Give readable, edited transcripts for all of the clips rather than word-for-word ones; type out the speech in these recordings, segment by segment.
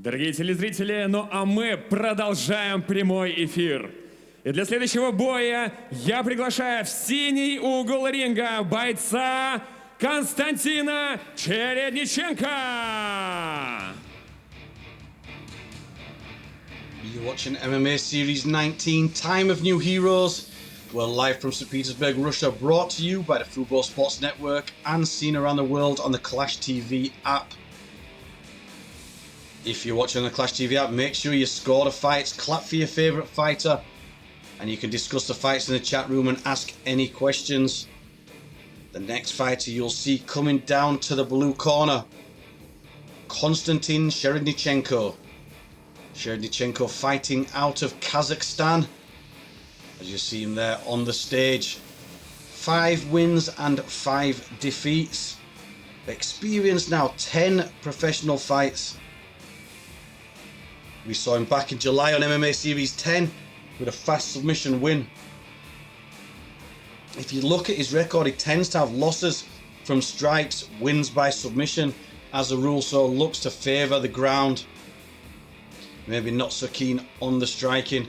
Дорогие телезрители, ну а мы продолжаем прямой эфир. И для следующего боя я приглашаю в синий угол ринга бойца Константина Cherednichenko. You're watching MMA Series 19, Time of New Heroes. We're live from St. Petersburg, Russia, brought to you by the Football Sports Network and seen around the world on the Clash TV app. If you're watching on the Clash TV app, make sure you score the fights, clap for your favourite fighter, and you can discuss the fights in the chat room and ask any questions. The next fighter you'll see coming down to the blue corner, Konstantin Cherednichenko. Cherednichenko fighting out of Kazakhstan, as you see him there on the stage. 5 wins and 5 defeats. Experienced now 10 professional fights. We saw him back in July on MMA Series 10 with a fast submission win. If you look at his record, he tends to have losses from strikes, wins by submission as a rule, so looks to favour the ground. Maybe not so keen on the striking.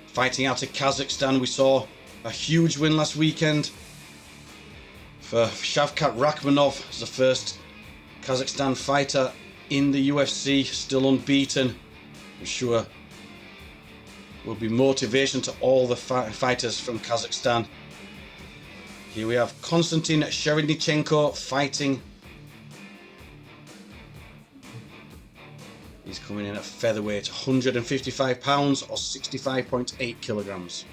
Fighting out of Kazakhstan, we saw a huge win last weekend for Shavkat Rakhmonov as the first Kazakhstan fighter in the UFC, still unbeaten. I'm sure will be motivation to all the fighters from Kazakhstan. Here we have Konstantin Cherednichenko fighting. He's coming in at featherweight, 155 pounds or 65.8 kilograms.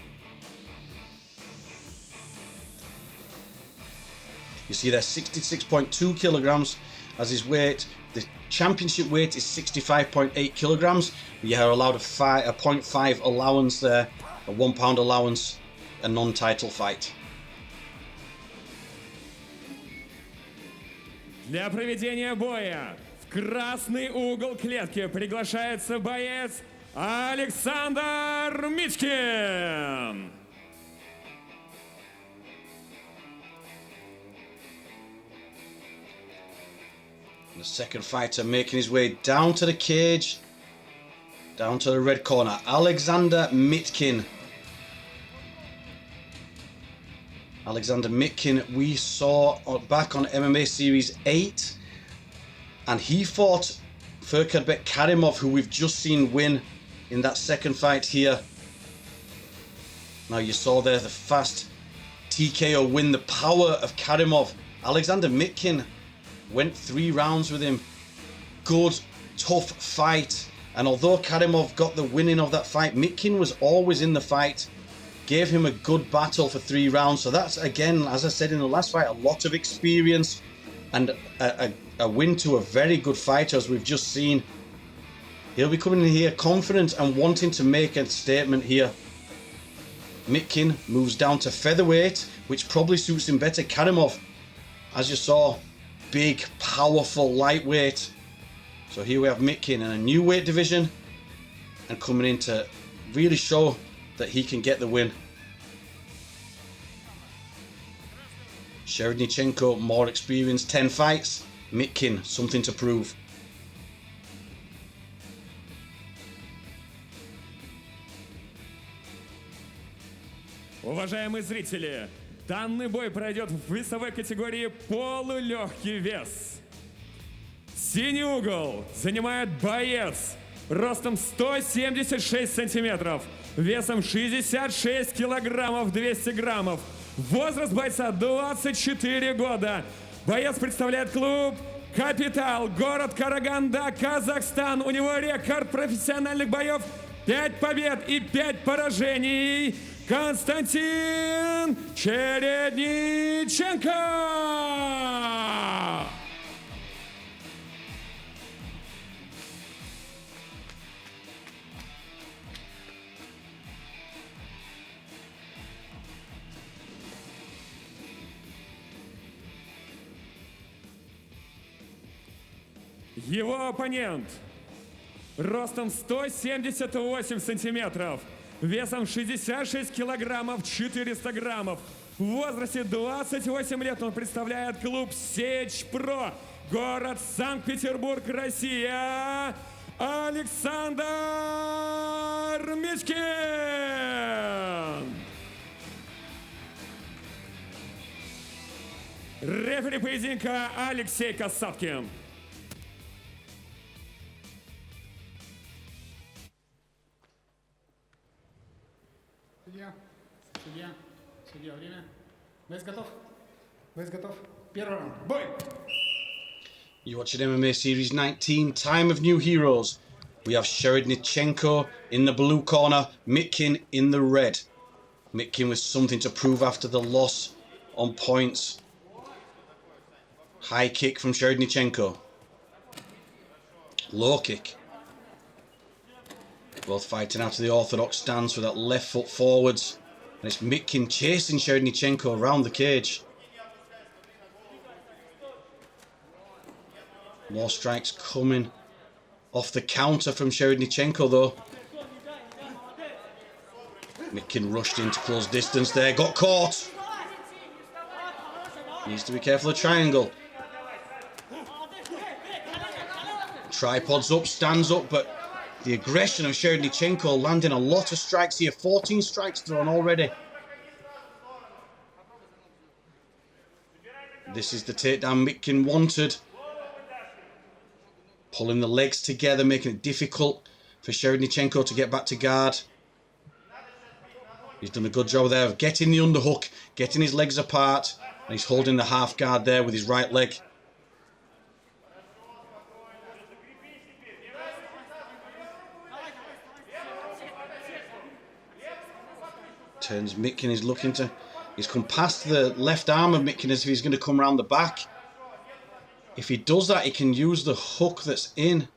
You see there, 66.2 kilograms as his weight. The championship weight is 65.8 kilograms. You are allowed a 0.5 allowance there, a £1 allowance, a non-title fight. Для проведения боя в красный угол клетки приглашается боец Aleksandr Mitkin. The second fighter making his way down to the cage, down to the red corner, Aleksandr Mitkin. Aleksandr Mitkin we saw back on MMA Series 8, and he fought Furkadbek Karimov, who we've just seen win in that second fight here. Now you saw there the fast TKO win, the power of Karimov. Aleksandr Mitkin went 3 rounds with him. Good, tough fight. And although Karimov got the winning of that fight, Mitkin was always in the fight. Gave him a good battle for 3 rounds. So that's, again, as I said in the last fight, a lot of experience and a win to a very good fighter, as we've just seen. He'll be coming in here confident and wanting to make a statement here. Mitkin moves down to featherweight, which probably suits him better. Karimov, as you saw, big, powerful lightweight. So here we have Mitkin in a new weight division and coming in to really show that he can get the win. Cherednichenko, more experienced, 10 fights. Mitkin, something to prove. Уважаемые зрители, данный бой пройдет в весовой категории полулегкий вес. Синий угол занимает боец ростом 176 сантиметров, весом 66 килограммов 200 граммов. Возраст бойца 24 года. Боец представляет клуб «Капитал», город Караганда, Казахстан. У него рекорд профессиональных боев 5 побед и 5 поражений. Константин Cherednichenko! Его оппонент ростом 178 сантиметров, весом 66 килограммов 400 граммов. В возрасте 28 лет он представляет клуб «Сеть Про», город Санкт-Петербург, Россия. Aleksandr Mitkin. Рефери поединка Алексей Касаткин. Судья, время. Вес готов. Вес готов. Первый раунд. Бой! You're watching MMA Series 19, Time of New Heroes. We have Cherednichenko in the blue corner, Mitkin in the red. Mitkin with something to prove after the loss on points. High kick from Cherednichenko. Low kick. Both fighting out of the orthodox stance with that left foot forwards. And it's Mitkin chasing Cherednichenko around the cage. More strikes coming off the counter from Cherednichenko though. Mitkin rushed into close distance there, got caught. Needs to be careful of triangle. Tripods up, stands up, but the aggression of Cherednichenko landing a lot of strikes here. 14 strikes thrown already. This is the takedown Mitkin wanted. Pulling the legs together, making it difficult for Cherednichenko to get back to guard. He's done a good job there of getting the underhook, getting his legs apart, and he's holding the half guard there with his right leg. Turns Mitkin, is looking to... He's come past the left arm of Mitkin as if he's going to come around the back. If he does that, he can use the hook that's in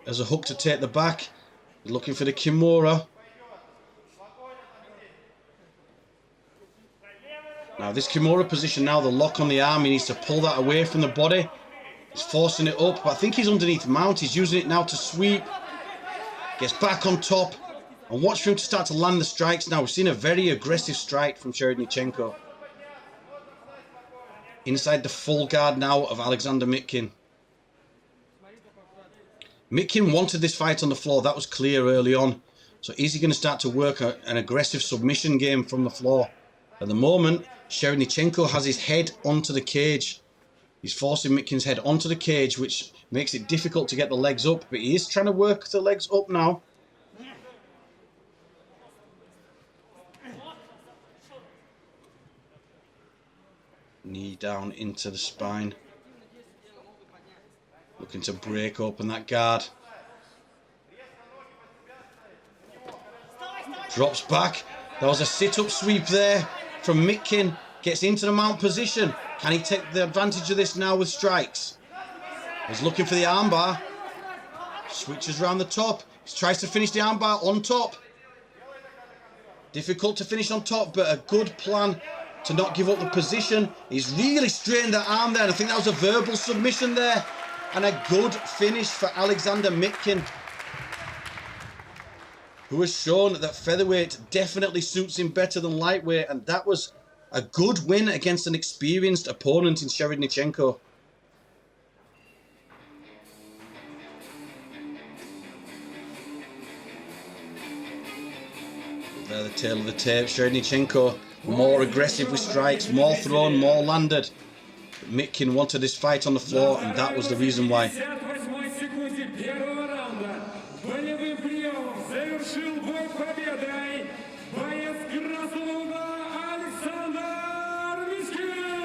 as a hook to take the back. He's looking for the Kimura. Now this Kimura position now, the lock on the arm, he needs to pull that away from the body. He's forcing it up, but I think he's underneath mount. He's using it now to sweep. Gets back on top. And watch for him to start to land the strikes now. We've seen a very aggressive strike from Cherednichenko. Inside the full guard now of Aleksandr Mitkin. Mitkin wanted this fight on the floor. That was clear early on. So is he going to start to work an aggressive submission game from the floor? At the moment, Cherednichenko has his head onto the cage. He's forcing Mitkin's head onto the cage, which makes it difficult to get the legs up. But he is trying to work the legs up now. Knee down into the spine. Looking to break open that guard. Drops back. There was a sit-up sweep there from Mitkin. Gets into the mount position. Can he take the advantage of this now with strikes? He's looking for the armbar. Switches around the top. He tries to finish the armbar on top. Difficult to finish on top, but a good plan to not give up the position. He's really strained that arm there, and I think that was a verbal submission there. And a good finish for Aleksandr Mitkin, who has shown that featherweight definitely suits him better than lightweight, and that was a good win against an experienced opponent in Cherednichenko. There, the tail of the tape. Cherednichenko more aggressive with strikes, more thrown, more landed. But Mitkin wanted this fight on the floor, and that was the reason why. Болевым приёмом завершил бой победой боец красного Aleksandr Mitkin.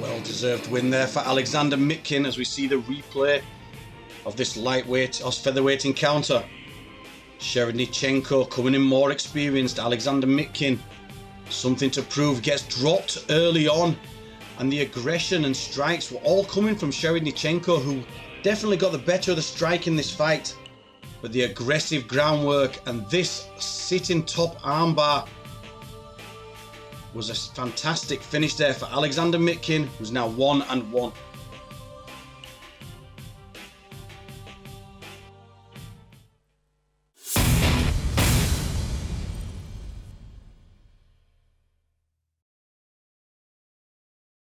Well-deserved win there for Aleksandr Mitkin as we see the replay of this lightweight or featherweight encounter. Cherednichenko coming in more experienced. Aleksandr Mitkin, something to prove, gets dropped early on, and the aggression and strikes were all coming from Cherednichenko, who definitely got the better of the strike in this fight. But the aggressive groundwork and this sitting top armbar was a fantastic finish there for Aleksandr Mitkin, who's now 1-1.